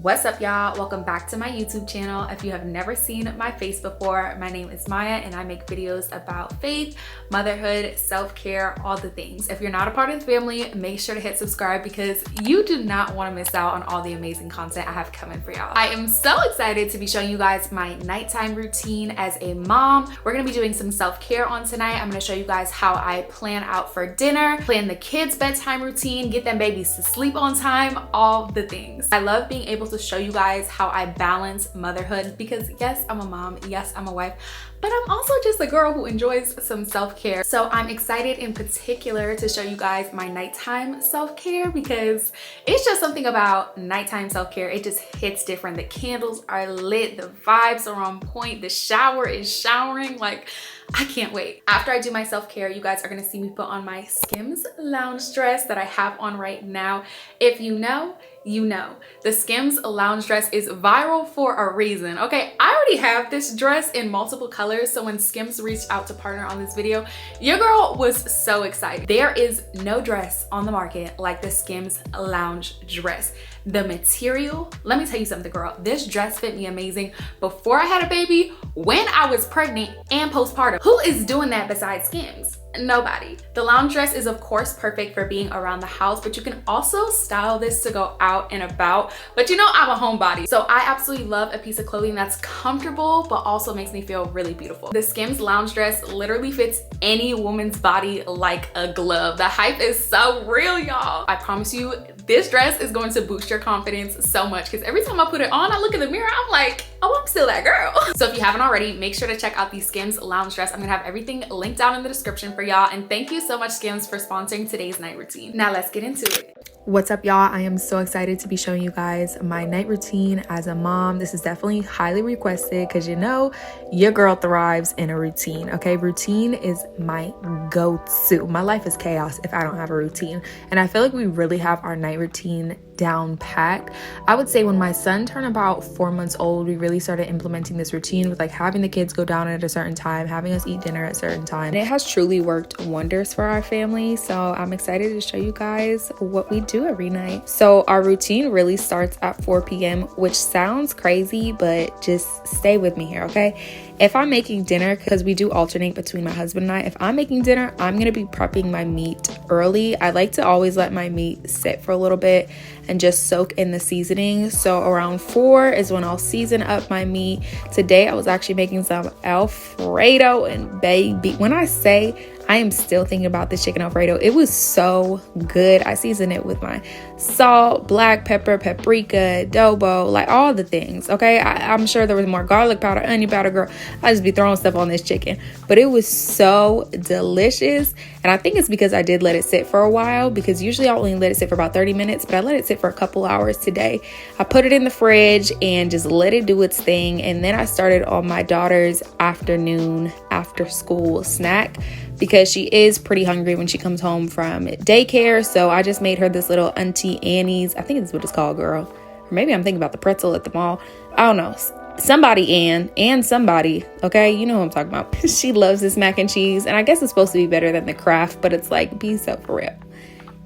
What's up, y'all? Welcome back to my YouTube channel. If you have never seen my face before, my name is Maya and I make videos about faith, motherhood, self-care, all the things. If you're not a part of the family, make sure to hit subscribe because you do not want to miss out on all the amazing content I have coming for y'all. I am so excited to be showing you guys my nighttime routine as a mom. We're gonna be doing some self-care on tonight. I'm gonna show you guys how I plan out for dinner, plan the kids' bedtime routine, get them babies to sleep on time, all the things. I love being able to show you guys how I balance motherhood because yes, I'm a mom, yes, I'm a wife, but I'm also just a girl who enjoys some self-care. So I'm excited in particular to show you guys my nighttime self-care because it's just something about nighttime self-care. It just hits different. The candles are lit, the vibes are on point, the shower is showering. Like, I can't wait. After I do my self-care, you guys are gonna see me put on my Skims lounge dress that I have on right now. If you know, you know. The Skims lounge dress is viral for a reason, okay? I already have this dress in multiple colors, so when Skims reached out to partner on this video, your girl was so excited. There is no dress on the market like the Skims lounge dress. The material, let me tell you something, girl. This dress fit me amazing before I had a baby, when I was pregnant, and postpartum. Who is doing that besides Skims? Nobody. The lounge dress is of course perfect for being around the house, but you can also style this to go out and about. But you know, I'm a homebody, so I absolutely love a piece of clothing that's comfortable but also makes me feel really beautiful. The Skims lounge dress literally fits any woman's body like a glove. The hype is so real, y'all. I promise you, this dress is going to boost your confidence so much because every time I put it on, I look in the mirror, I'm like, oh, I'm still that girl. So if you haven't already, make sure to check out the Skims lounge dress. I'm gonna have everything linked down in the description for y'all. And thank you so much, Skims, for sponsoring today's night routine. Now let's get into it. What's up, y'all? I am so excited to be showing you guys my night routine as a mom. This is definitely highly requested because you know your girl thrives in a routine, okay? Routine is my go-to. My life is chaos if I don't have a routine. And I feel like we really have our night routine down packed. I would say when my son turned about 4 months old, we really started implementing this routine with like having the kids go down at a certain time, having us eat dinner at a certain time. And it has truly worked wonders for our family. So I'm excited to show you guys what we do every night. So our routine really starts at 4 p.m., which sounds crazy, but just stay with me here, okay? If I'm making dinner, because we do alternate between my husband and I, if I'm making dinner, I'm going to be prepping my meat early. I like to always let my meat sit for a little bit and just soak in the seasoning. So around 4 is when I'll season up my meat. Today, I was actually making some Alfredo, and baby, when I say I am still thinking about this chicken Alfredo, it was so good. I seasoned it with my salt, black pepper, paprika, adobo, like all the things, okay? I'm sure there was more garlic powder, onion powder, girl. I just be throwing stuff on this chicken. But it was so delicious. And I think it's because I did let it sit for a while, because usually I only let it sit for about 30 minutes, but I let it sit for a couple hours today. I put it in the fridge and just let it do its thing. And then I started on my daughter's afternoon after school snack, because she is pretty hungry when she comes home from daycare. So I just made her this little Auntie Annie's, I think it's what it's called, girl. Or maybe I'm thinking about the pretzel at the mall. I don't know. Somebody and somebody, okay? You know who I'm talking about. She loves this mac and cheese. And I guess it's supposed to be better than the Kraft, but it's like, be so for real.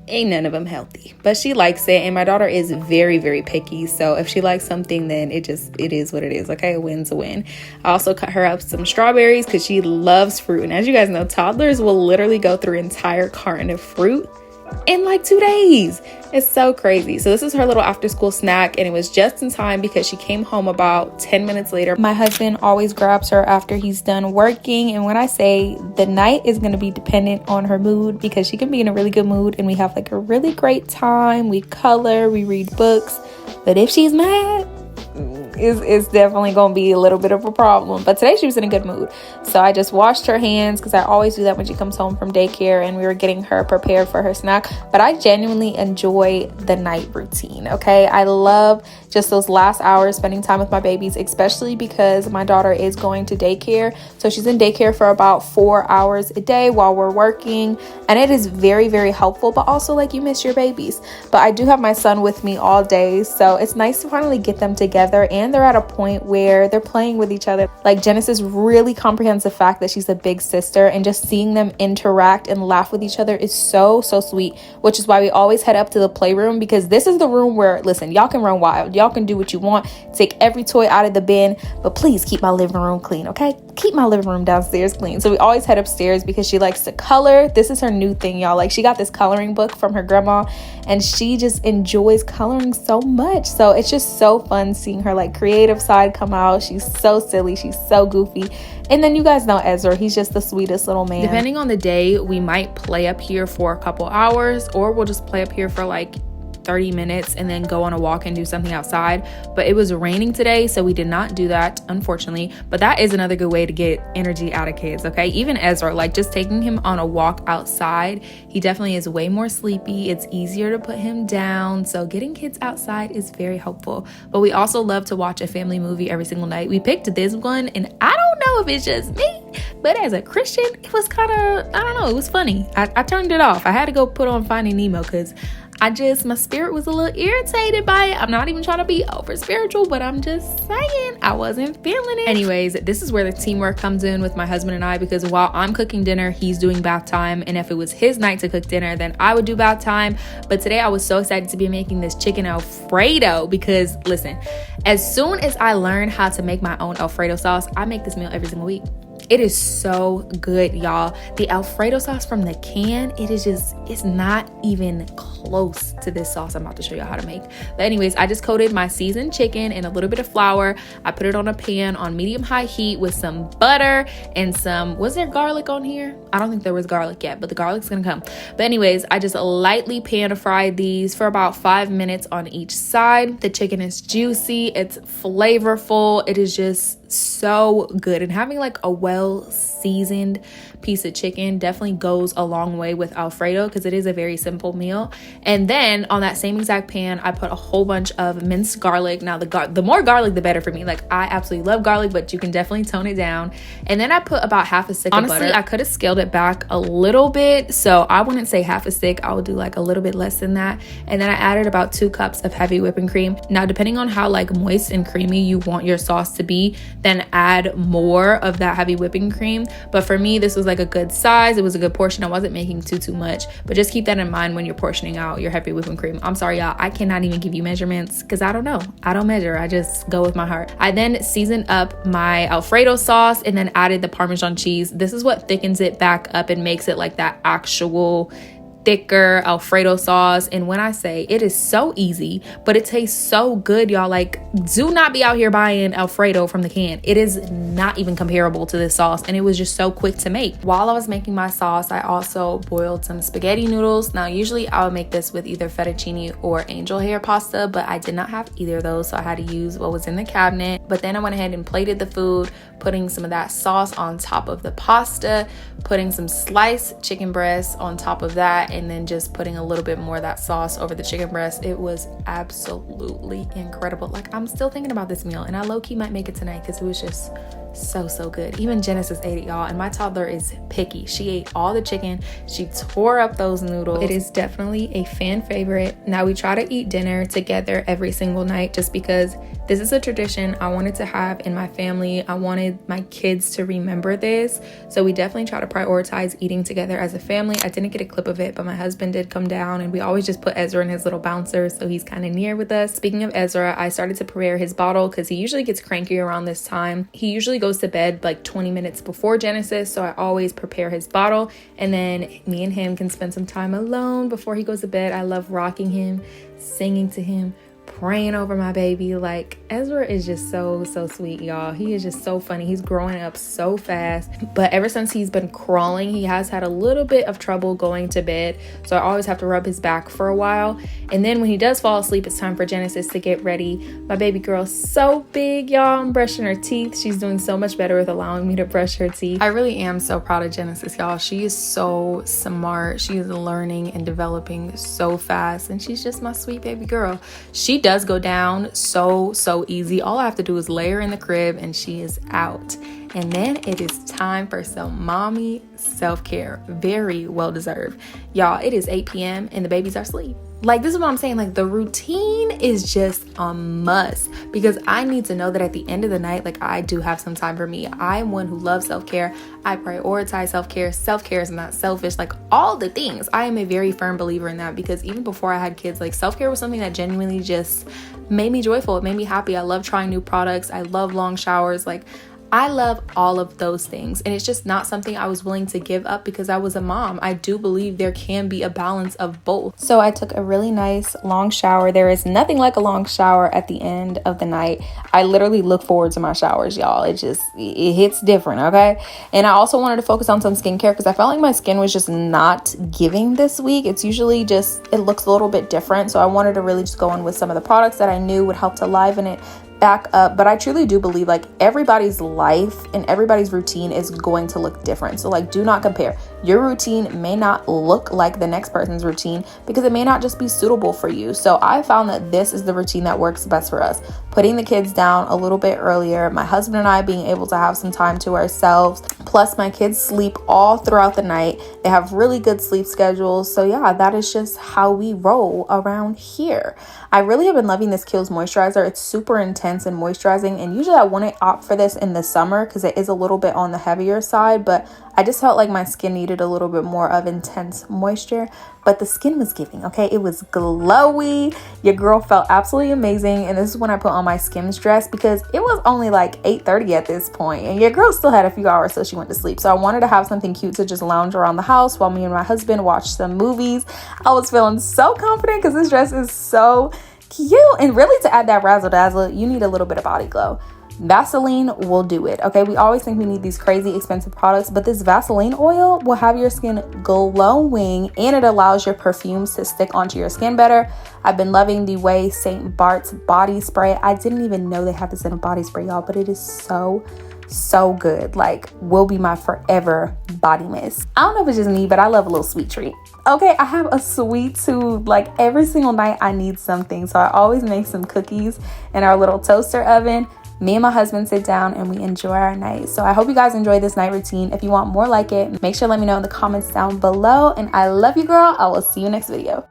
Ain't none of them healthy, but she likes it. And my daughter is very, very picky. So if she likes something, then it is what it is. Okay. A win's a win. I also cut her up some strawberries because she loves fruit. And as you guys know, toddlers will literally go through an entire carton of fruit in like 2 days. It's so crazy. So this is her little after school snack, and it was just in time because she came home about 10 minutes later. My husband always grabs her after he's done working, and when I say the night is going to be dependent on her mood, because she can be in a really good mood and we have like a really great time. We color, we read books, but if she's mad, it's definitely gonna be a little bit of a problem. But today she was in a good mood, so I just washed her hands because I always do that when she comes home from daycare, and we were getting her prepared for her snack. But I genuinely enjoy the night routine, okay? I love just those last hours spending time with my babies, especially because my daughter is going to daycare. So she's in daycare for about 4 hours a day while we're working, and it is very, very helpful. But also, like, you miss your babies. But I do have my son with me all day, so it's nice to finally get them together and and they're at a point where they're playing with each other. Like, Genesis really comprehends the fact that she's a big sister, and just seeing them interact and laugh with each other is so sweet, which is why we always head up to the playroom, because this is the room where, listen, y'all can run wild, y'all can do what you want, take every toy out of the bin, but please keep my living room clean, okay? Keep my living room downstairs clean. So we always head upstairs because she likes to color. This is her new thing, y'all. Like, she got this coloring book from her grandma, and she just enjoys coloring so much. So it's just so fun seeing her like creative side come out. She's so silly, she's so goofy. And then you guys know Ezra, he's just the sweetest little man. Depending on the day, we might play up here for a couple hours, or we'll just play up here for like 30 minutes and then go on a walk and do something outside. But it was raining today, so we did not do that, unfortunately. But that is another good way to get energy out of kids, okay? Even Ezra, like, just taking him on a walk outside, he definitely is way more sleepy. It's easier to put him down, so getting kids outside is very helpful. But we also love to watch a family movie every single night. We picked this one, and I don't know if it's just me, but as a Christian, it was kind of, I don't know, it was funny. I turned it off. I had to go put on Finding Nemo because my spirit was a little irritated by it. I'm not even trying to be over spiritual, but I'm just saying I wasn't feeling it. Anyways, this is where the teamwork comes in with my husband and I, because while I'm cooking dinner, he's doing bath time. And if it was his night to cook dinner, then I would do bath time. But today I was so excited to be making this chicken Alfredo because, listen, as soon as I learned how to make my own Alfredo sauce, I make this meal every single week. It is so good, y'all. The Alfredo sauce from the can, it's not even close to this sauce I'm about to show you how to make. But anyways, I just coated my seasoned chicken in a little bit of flour. I put it on a pan on medium-high heat with some butter and was there garlic on here? I don't think there was garlic yet, but the garlic's gonna come. But anyways, I just lightly pan fried these for about 5 minutes on each side. The chicken is juicy, it's flavorful, it is just so good. And having like a well-seasoned piece of chicken definitely goes a long way with Alfredo because it is a very simple meal. And then on that same exact pan, I put a whole bunch of minced garlic. Now the more garlic, the better for me. Like, I absolutely love garlic, but you can definitely tone it down. And then I put about half a stick of butter. Honestly, I could have scaled it back a little bit, so I wouldn't say half a stick. I would do like a little bit less than that. And then I added about 2 cups of heavy whipping cream. Now, depending on how like moist and creamy you want your sauce to be, then add more of that heavy whipping cream. But for me, this was like a good size. It was a good portion. I wasn't making too much, but just keep that in mind when you're portioning out your heavy whipping cream. I'm sorry, y'all, I cannot even give you measurements because I don't know. I don't measure. I just go with my heart. I then seasoned up my Alfredo sauce and then added the Parmesan cheese. This is what thickens it back up and makes it like that actual thicker Alfredo sauce. And when I say it is so easy, but it tastes so good, y'all, like, do not be out here buying Alfredo from the can. It is not even comparable to this sauce, and it was just so quick to make. While I was making my sauce, I also boiled some spaghetti noodles. Now, usually I would make this with either fettuccine or angel hair pasta, but I did not have either of those, so I had to use what was in the cabinet. But then I went ahead and plated the food, putting some of that sauce on top of the pasta, putting some sliced chicken breasts on top of that, and then just putting a little bit more of that sauce over the chicken breast. It was absolutely incredible. Like, I'm still thinking about this meal, and I low-key might make it tonight because it was just so good. Even Genesis ate it, y'all, and my toddler is picky. She ate all the chicken. She tore up those noodles. It is definitely a fan favorite. Now, we try to eat dinner together every single night just because this is a tradition I wanted to have in my family. I wanted my kids to remember this, so we definitely try to prioritize eating together as a family. I didn't get a clip of it, but my husband did come down, and we always just put Ezra in his little bouncer, so he's kind of near with us. Speaking of Ezra, I started to prepare his bottle because he usually gets cranky around this time. He usually goes to bed like 20 minutes before Genesis, so I always prepare his bottle, and then me and him can spend some time alone before he goes to bed. I love rocking him, singing to him, praying over my baby. Like, Ezra is just so sweet, y'all. He is just so funny. He's growing up so fast, but ever since he's been crawling, he has had a little bit of trouble going to bed, so I always have to rub his back for a while. And then when he does fall asleep, it's time for Genesis to get ready. My baby girl's so big, y'all. I'm brushing her teeth. She's doing so much better with allowing me to brush her teeth. I really am so proud of Genesis, y'all. She is so smart. She is learning and developing so fast, and she's just my sweet baby girl. She does go down so easy. All I have to do is lay her in the crib and she is out. And then it is time for some mommy self-care. Very well deserved. Y'all, it is 8 p.m. and the babies are asleep. Like, this is what I'm saying. Like, the routine is just a must because I need to know that at the end of the night, like, I do have some time for me. I'm one who loves self-care. I prioritize self-care. Self-care is not selfish. Like, all the things. I am a very firm believer in that because even before I had kids, like, self-care was something that genuinely just made me joyful. It made me happy. I love trying new products. I love long showers. Like, I love all of those things, and it's just not something I was willing to give up because I was a mom. I do believe there can be a balance of both. So I took a really nice long shower. There is nothing like a long shower at the end of the night. I literally look forward to my showers, y'all. It hits different, okay? And I also wanted to focus on some skincare because I felt like my skin was just not giving this week. It's usually just, it looks a little bit different. So I wanted to really just go in with some of the products that I knew would help to liven it back up. But I truly do believe like everybody's life and everybody's routine is going to look different. So like, do not compare. Your routine may not look like the next person's routine because it may not just be suitable for you. So I found that this is the routine that works best for us. Putting the kids down a little bit earlier, my husband and I being able to have some time to ourselves, plus my kids sleep all throughout the night. They have really good sleep schedules. So yeah, that is just how we roll around here. I really have been loving this Kiehl's moisturizer. It's super intense and moisturizing, and usually I wouldn't opt for this in the summer because it is a little bit on the heavier side, but I just felt like my skin needed a little bit more of intense moisture. But the skin was giving, okay? It was glowy. Your girl felt absolutely amazing. And this is when I put on my Skims dress because it was only like 8:30 at this point, and your girl still had a few hours till she went to sleep. So I wanted to have something cute to just lounge around the house while me and my husband watched some movies. I was feeling so confident because this dress is so cute. And really, to add that razzle dazzle, you need a little bit of body glow. Vaseline will do it, okay? We always think we need these crazy expensive products, but this Vaseline oil will have your skin glowing, and it allows your perfumes to stick onto your skin better. I've been loving the way St. Bart's body spray. I didn't even know they had this in a body spray, y'all, but it is so good. Like, will be my forever body mist. I don't know if it's just me, but I love a little sweet treat. Okay, I have a sweet tooth. Like, every single night I need something, so I always make some cookies in our little toaster oven. Me and my husband sit down and we enjoy our night. So I hope you guys enjoy this night routine. If you want more like it, make sure to let me know in the comments down below. And I love you, girl. I will see you next video.